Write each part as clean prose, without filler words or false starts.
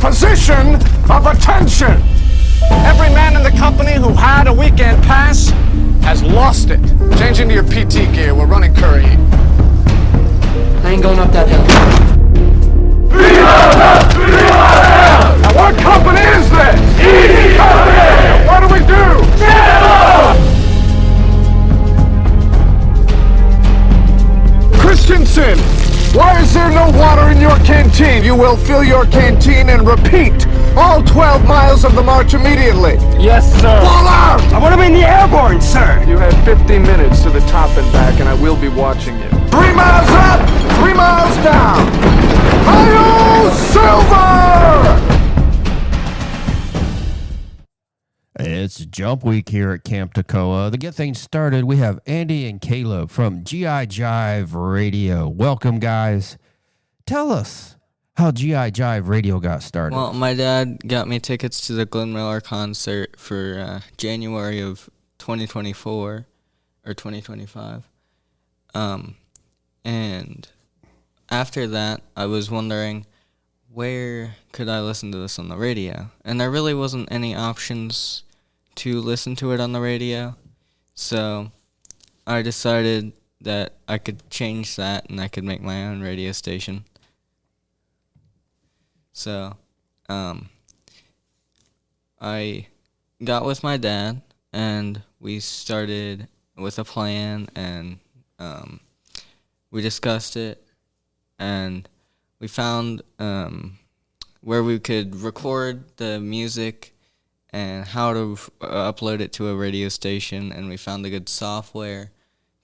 position of attention. Every man in the company who had a weekend pass has lost it. Change into your PT gear. We're running Curry. I ain't going up that hill. Now what company is this? E Company! Now what do we do? Christensen, why is there no water in your canteen? You will fill your canteen and repeat all 12 miles of the march immediately. Yes, sir. Fall out! I want to be in the airborne, sir. You have 50 minutes to the top and back, and I will be watching you. 3 miles up, 3 miles down. Hi-yo, Silver! It's Jump Week here at Camp Toccoa. To get things started, we have Andy and Caleb from Jive Radio. Welcome, guys. Tell us how Jive Radio got started. Well, my dad got me tickets to the Glenn Miller concert for January of 2024 or 2025. And after that, I was wondering, where could I listen to this on the radio? And there really wasn't any options to listen to it on the radio. So I decided that I could change that and I could make my own radio station. So I got with my dad and we started with a plan, and we discussed it, and we found where we could record the music and how to upload it to a radio station, and we found a good software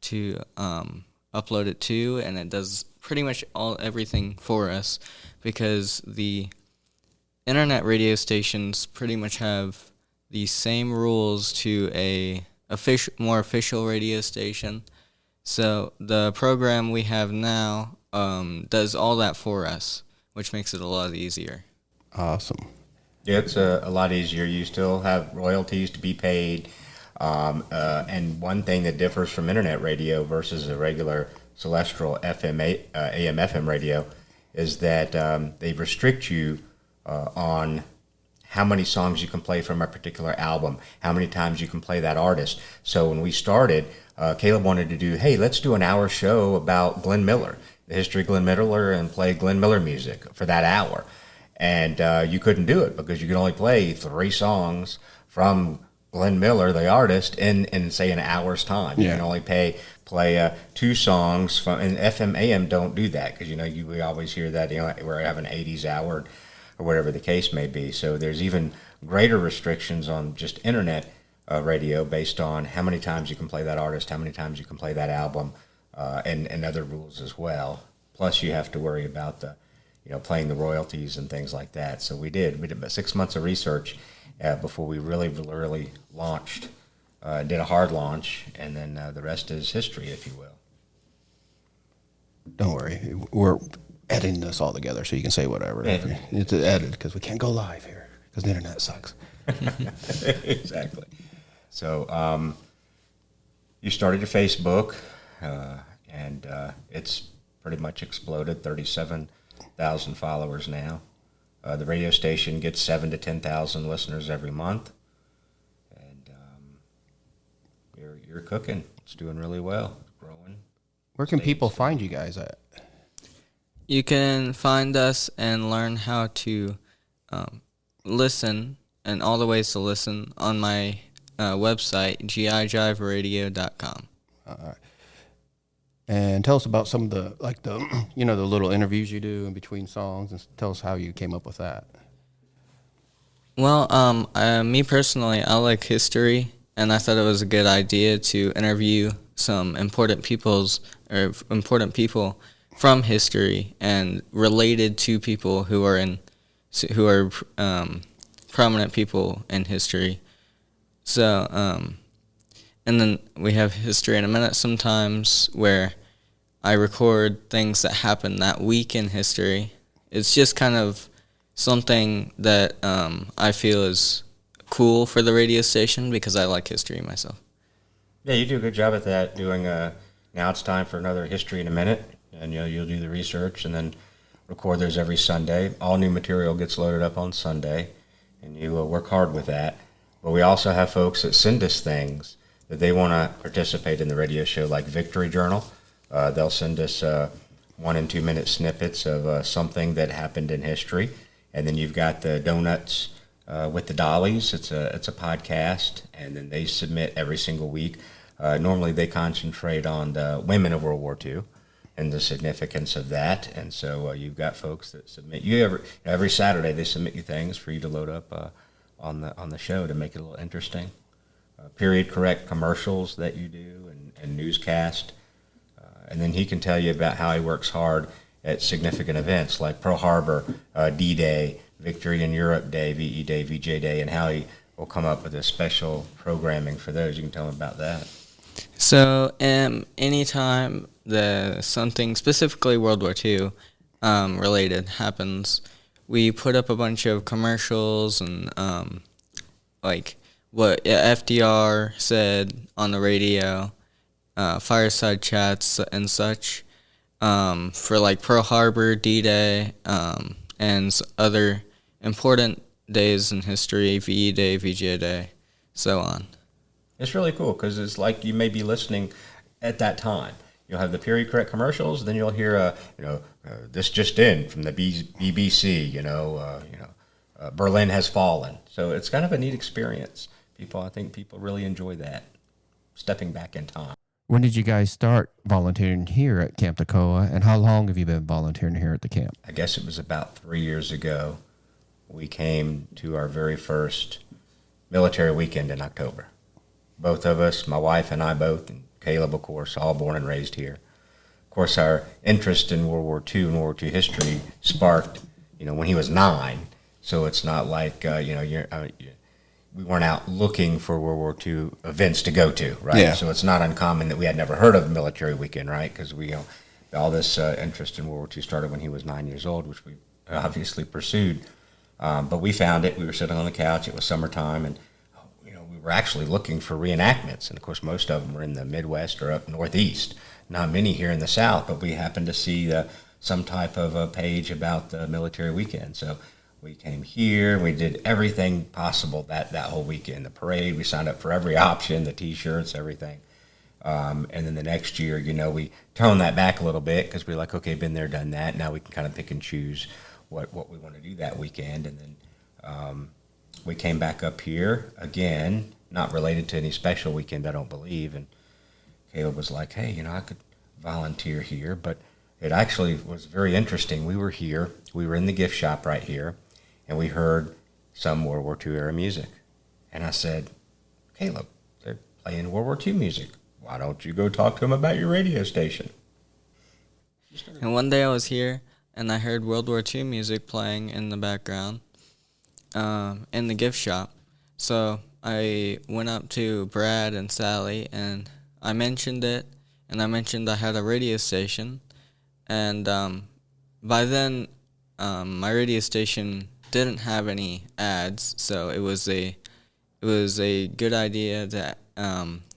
to upload it to, and it does pretty much everything for us, because the internet radio stations pretty much have the same rules to a more official radio station. So the program we have now does all that for us, which makes it a lot easier. Awesome. Yeah, it's a lot easier. You still have royalties to be paid. And one thing that differs from internet radio versus a regular celestial AM, FM radio is that they restrict you on how many songs you can play from a particular album, how many times you can play that artist. So when we started, Caleb wanted to do, hey, let's do an hour show about Glenn Miller, the history of Glenn Miller, and play Glenn Miller music for that hour. And you couldn't do it because you could only play 3 songs from Glenn Miller, the artist, in say an hour's time. You can only play 2 songs from, and FM AM don't do that, because we always hear that we're having an 80s hour or whatever the case may be. So there's even greater restrictions on just internet radio based on how many times you can play that artist, how many times you can play that album, and other rules as well. Plus you have to worry about the playing the royalties and things like that. So we did about 6 months of research before we really launched, did a hard launch, and then the rest is history, if you will. Don't worry. We're editing this all together so you can say whatever. Yeah. It's edited because we can't go live here because the internet sucks. Exactly. So you started your Facebook, and it's pretty much exploded, 37,000 followers now. The radio station gets 7,000 to 10,000 listeners every month, and you're cooking. It's doing really well. It's growing. Where can people find you guys at? You can find us and learn how to listen, and all the ways to listen, on my website, gijiveradio.com. All right. And tell us about some of the the little interviews you do in between songs, and tell us how you came up with that. Well, me personally, I like history, and I thought it was a good idea to interview some important people from history and related to people who are prominent people in history. So, and then we have History in a Minute sometimes, where I record things that happened that week in history. It's just kind of something that I feel is cool for the radio station because I like history myself. Yeah, you do a good job at that, doing now it's time for another History in a Minute, and you'll do the research, and then record those every Sunday. All new material gets loaded up on Sunday, and you work hard with that. But we also have folks that send us things that they want to participate in the radio show, like Victory Journal. They'll send us 1 and 2 minute snippets of something that happened in history. And then you've got the Donuts with the Dollies. It's a podcast, and then they submit every single week. Normally they concentrate on the women of World War II and the significance of that. And so you've got folks that submit you every Saturday. They submit you things for you to load up on the show to make it a little interesting. Period correct commercials that you do and newscast. And then he can tell you about how he works hard at significant events like Pearl Harbor, D-Day, Victory in Europe Day, VE Day, VJ Day, and how he will come up with a special programming for those. You can tell him about that. So, anytime something specifically World War II related happens, we put up a bunch of commercials and like what FDR said on the radio, fireside chats and such, for like Pearl Harbor, D-Day, and other important days in history, VE Day, VJ Day, so on. It's really cool because it's like you may be listening at that time. You'll have the period correct commercials, then you'll hear, this just in from the BBC, Berlin has fallen. So it's kind of a neat experience. I think people really enjoy that, stepping back in time. When did you guys start volunteering here at Camp Toccoa, and how long have you been volunteering here at the camp? I guess it was about 3 years ago. We came to our very first military weekend in October. Both of us, my wife and I both, and Caleb, of course, all born and raised here. Of course, our interest in World War II and World War II history sparked, when he was 9. So it's not like, we weren't out looking for World War II events to go to, right? Yeah. So it's not uncommon that we had never heard of a military weekend, right? Because all this interest in World War II started when he was 9 years old, which we obviously pursued. But we found it. We were sitting on the couch. It was summertime, and we were actually looking for reenactments. And of course, most of them were in the Midwest or up Northeast. Not many here in the South, but we happened to see some type of a page about the military weekend. So we came here. We did everything possible that whole weekend. The parade. We signed up for every option. The T-shirts, everything. And then the next year, we toned that back a little bit because we're like, okay, been there, done that. Now we can kind of pick and choose what we want to do that weekend. And then we came back up here again, not related to any special weekend, I don't believe. And Caleb was like, hey, I could volunteer here. But it actually was very interesting. We were here. We were in the gift shop right here, and we heard some World War II era music. And I said, Caleb, they're playing World War II music. Why don't you go talk to them about your radio station? And one day I was here, and I heard World War II music playing in the background in the gift shop. So I went up to Brad and Sally, and I mentioned it, and I mentioned I had a radio station. And by then, my radio station didn't have any ads, so it was a good idea to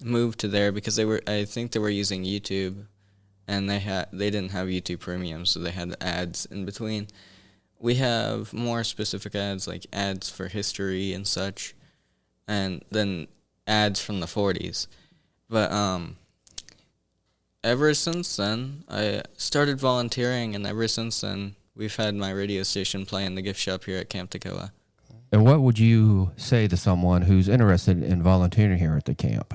move to there because I think they were using YouTube, and they didn't have YouTube Premium, so they had ads in between. We have more specific ads, like ads for history and such, and then ads from the 40s. But ever since then, I started volunteering, and ever since then, we've had my radio station play in the gift shop here at Camp Toccoa. And what would you say to someone who's interested in volunteering here at the camp?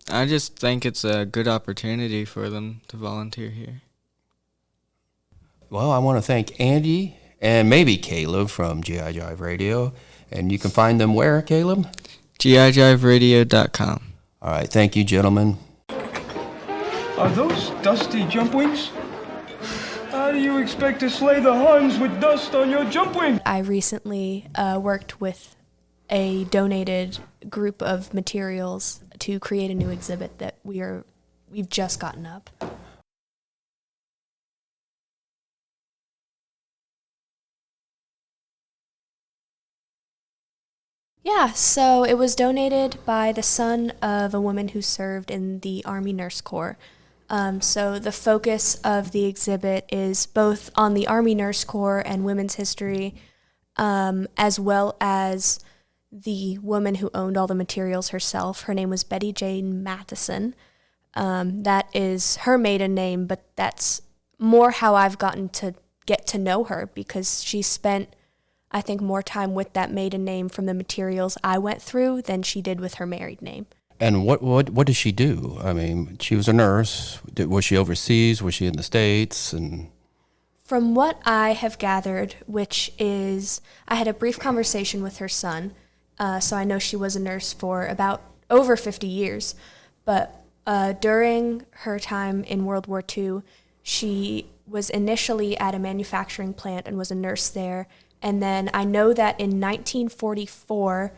I just think it's a good opportunity for them to volunteer here. Well, I want to thank Andy and maybe Caleb from GI Jive Radio. And you can find them where, Caleb? GIJiveradio.com. All right. Thank you, gentlemen. Are those dusty jump wings? How do you expect to slay the Huns with dust on your jump wing? I recently worked with a donated group of materials to create a new exhibit that we've just gotten up. Yeah, so it was donated by the son of a woman who served in the Army Nurse Corps. So the focus of the exhibit is both on the Army Nurse Corps and women's history, as well as the woman who owned all the materials herself. Her name was Betty Jane Matheson. That is her maiden name, but that's more how I've gotten to get to know her, because she spent, I think, more time with that maiden name from the materials I went through than she did with her married name. And what did she do? I mean, she was a nurse. Was she overseas? Was she in the States? And from what I have gathered, which is, I had a brief conversation with her son, so I know she was a nurse for about over 50 years. But during her time in World War II, she was initially at a manufacturing plant and was a nurse there. And then I know that in 1944,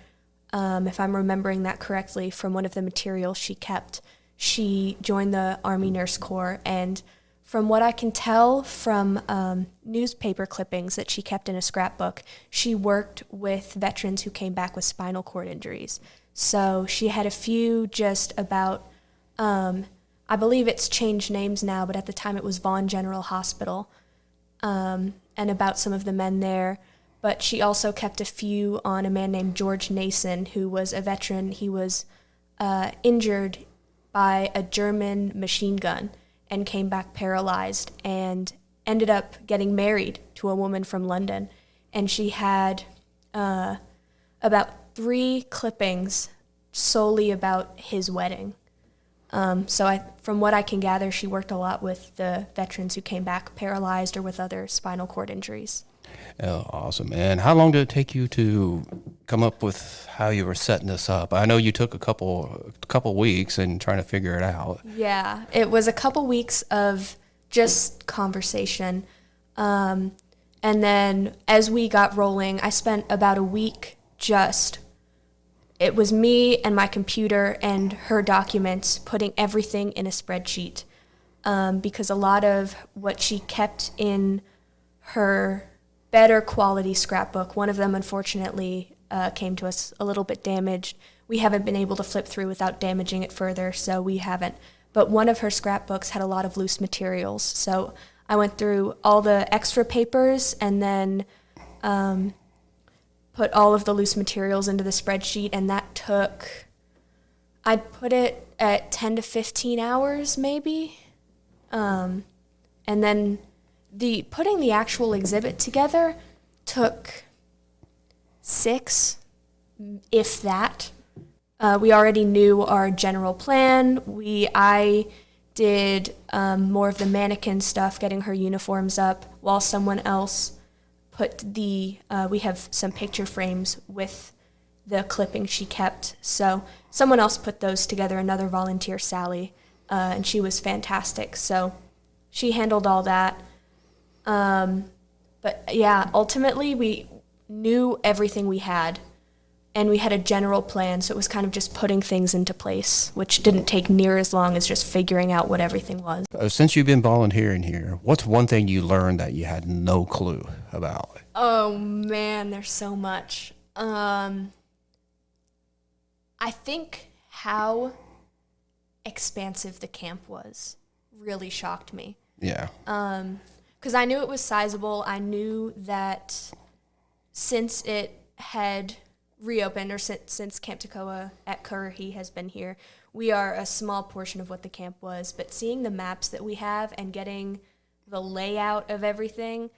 if I'm remembering that correctly from one of the materials she kept, she joined the Army Nurse Corps. And from what I can tell from newspaper clippings that she kept in a scrapbook, she worked with veterans who came back with spinal cord injuries. So she had a few just about, I believe it's changed names now, but at the time it was Vaughan General Hospital, and about some of the men there. But she also kept a few on a man named George Nason, who was a veteran. He was injured by a German machine gun and came back paralyzed and ended up getting married to a woman from London. And she had about 3 clippings solely about his wedding. So from what I can gather, she worked a lot with the veterans who came back paralyzed or with other spinal cord injuries. oh, awesome. And how long did it take you to come up with how you were setting this up? I know you took a couple weeks and trying to figure it out. Yeah, it was a couple weeks of just conversation. And then as we got rolling, I spent about a week it was me and my computer and her documents, putting everything in a spreadsheet. Because a lot of what she kept in her better quality scrapbook, one of them unfortunately came to us a little bit damaged. We haven't been able to flip through without damaging it further, so we haven't. But one of her scrapbooks had a lot of loose materials, so I went through all the extra papers and then put all of the loose materials into the spreadsheet, and that took, I'd put it at 10 to 15 hours maybe. And then putting the actual exhibit together took 6, if that. We already knew our general plan. I did more of the mannequin stuff, getting her uniforms up, while someone else put we have some picture frames with the clippings she kept. So someone else put those together, another volunteer, Sally, and she was fantastic. So she handled all that. But yeah, ultimately we knew everything we had, and we had a general plan, so it was kind of just putting things into place, which didn't take near as long as just figuring out what everything was. Since you've been volunteering here, what's one thing you learned that you had no clue about? Oh man, there's so much. I think how expansive the camp was really shocked me. Yeah. Because I knew it was sizable. I knew that since it had reopened, or since Camp Toccoa at Currahee has been here, we are a small portion of what the camp was. But seeing the maps that we have and getting the layout of everything,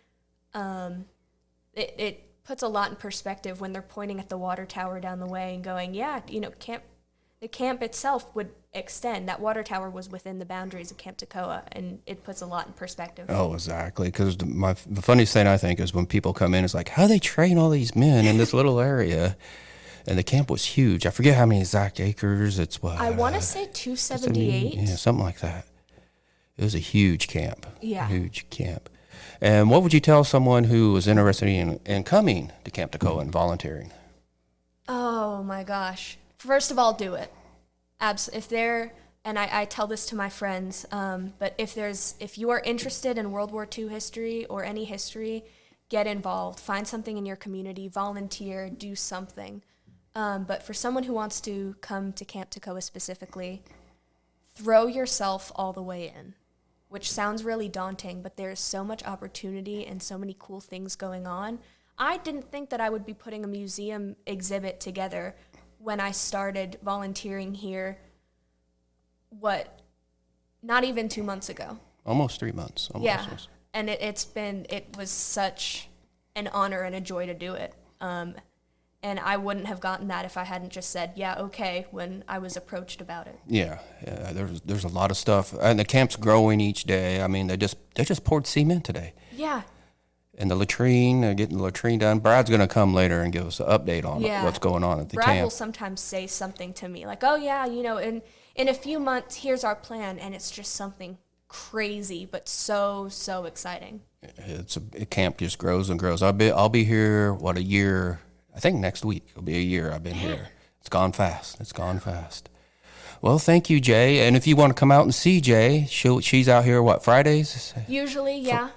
it puts a lot in perspective when they're pointing at the water tower down the way and going, yeah, the camp itself would extend. That water tower was within the boundaries of Camp Toccoa, and it puts a lot in perspective. Oh, exactly. Because the funniest thing I think is when people come in, it's like, how do they train all these men in this little area? And the camp was huge. I forget how many exact acres. It's what? I want to say 278. Yeah, something like that. It was a huge camp. Yeah. Huge camp. And what would you tell someone who was interested in coming to Camp Toccoa and volunteering? Oh my gosh. First of all, do it. And I tell this to my friends, but if you are interested in World War II history or any history, get involved. Find something in your community, volunteer, do something. But for someone who wants to come to Camp Toccoa specifically, throw yourself all the way in, which sounds really daunting, but there's so much opportunity and so many cool things going on. I didn't think that I would be putting a museum exhibit together when I started volunteering here, not even 2 months ago. Almost 3 months. Yeah, and it was such an honor and a joy to do it. And I wouldn't have gotten that if I hadn't just said, yeah, okay, when I was approached about it. Yeah, there's a lot of stuff. And the camp's growing each day. I mean, they just poured cement today. Yeah. And the latrine, they're getting the latrine done. Brad's going to come later and give us an update on what's going on at the Brad camp. will sometimes say something to me like, oh, yeah, in a few months, here's our plan. And it's just something crazy, but so exciting. A camp just grows and grows. I'll be here, a year? I think next week will be a year I've been here. It's gone fast. Well, thank you, Jay. And if you want to come out and see Jay, she's out here, Fridays? Usually, yeah.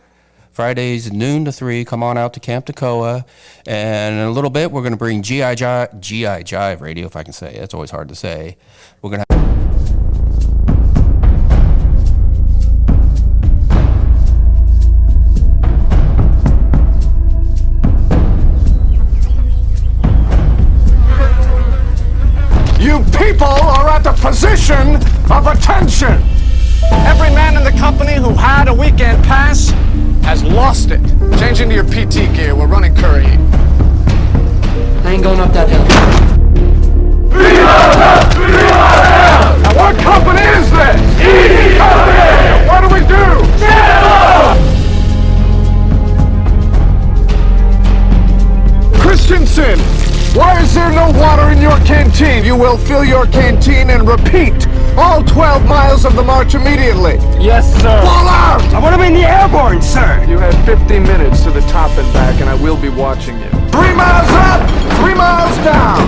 Fridays, noon to 3. Come on out to Camp Toccoa. And in a little bit, we're going to bring Jive Radio, if I can say it. It's always hard to say. We're going to You people are at the position of attention. Every man in the company who had a weekend pass has lost it. Change into your PT gear. We're running curry. I ain't going up that hill. Now what company is this? ED Company! Now what do we do? Christensen! Why is there no water in your canteen? You will fill your canteen and repeat all 12 miles of the march immediately. Yes, sir. Fall out! I want to be in the airborne, sir. You have 50 minutes to the top and back, and I will be watching you. 3 miles up, 3 miles down.